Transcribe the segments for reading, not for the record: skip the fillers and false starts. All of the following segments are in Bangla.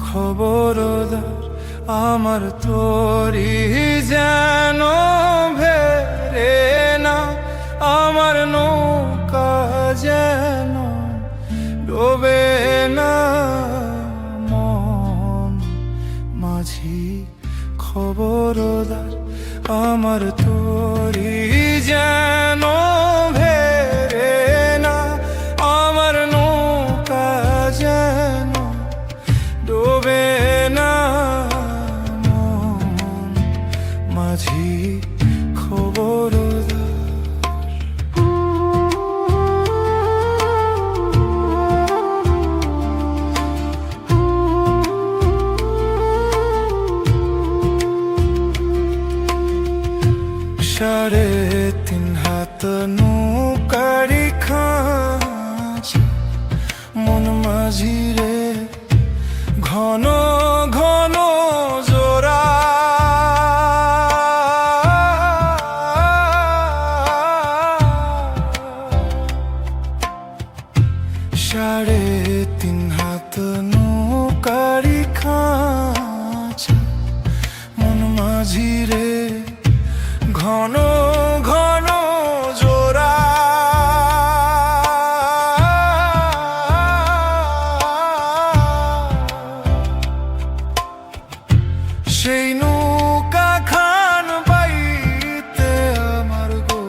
খবরদার আমার তোরি যেন ভেরে না, আমার নৌকা যেন ডোবে না। মন মাঝি খবরদার আমার তোরি যেন ভেরে না, আমার নৌকা যেন ডোবে না। মন মাঝি খবরদার। সাড়ে তিন হাত নৌকারি খাঁচা, মন মাঝি রে ঘন ঘন জোড়া। সাড়ে তিন হাত নৌকারি খাঁচা, মন মাঝি রে ঘন ঘন জোড়া। সেই নৌকা খান বাইতে আমার গো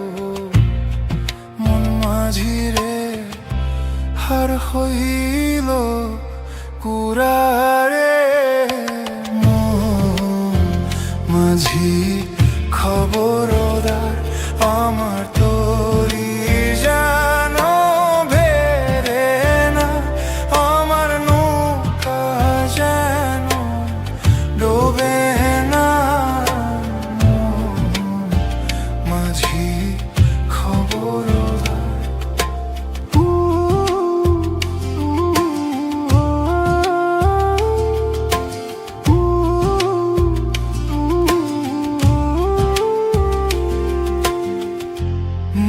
মন মাঝি রে হার হইল কুরারে। মন মাঝি খবরদার আমার তোরি যেন ভেরে না, আমার নৌকা যেন ডোবে না। মাঝি খবরদার।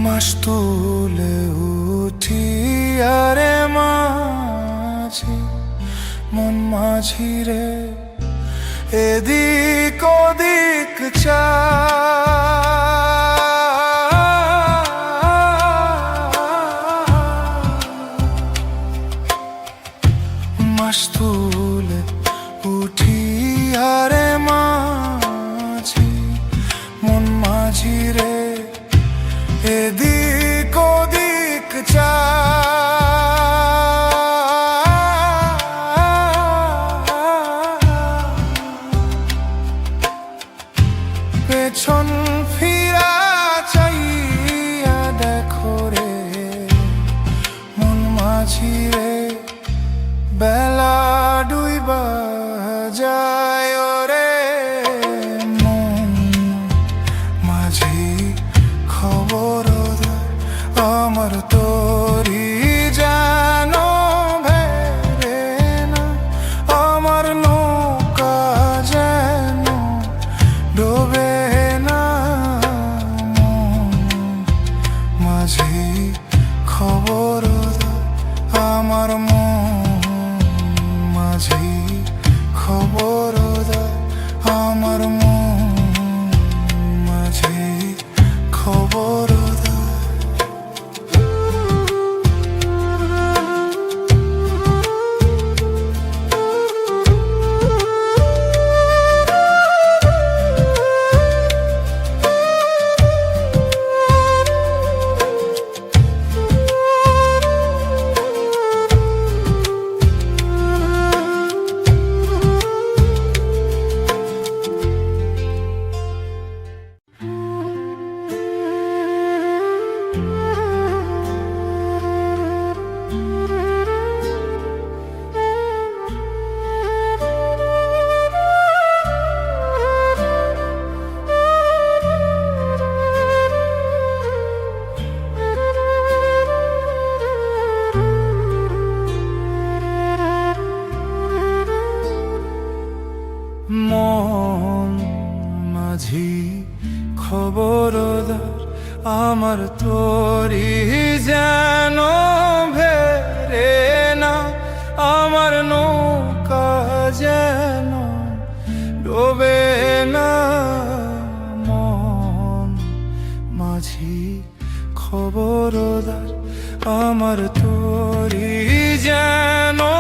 মাস তুলে উঠি আরে মাঝি, মন মাঝি রে এদিক ওদিক মাস তুলে উঠি আরে মাঝি, মন মাঝি রে এদিক ওদিক পেছন ফিরা চাইয়া দেখো রে মন মাঝি রে বেলা ডুইবা যায় রে। মন মাঝি খবরদার আমার তোরি যেন ভেরে না, আমার নৌকা যেন ডোবে না। মন মাঝি খবরদার আমার মন মাঝি খবরদার আমার মন মাঝি খবরদার। মন মাঝি খবরদার আমার তোরি যেন ভেরে না, আমার নৌকা যেন আমার তোরি যেন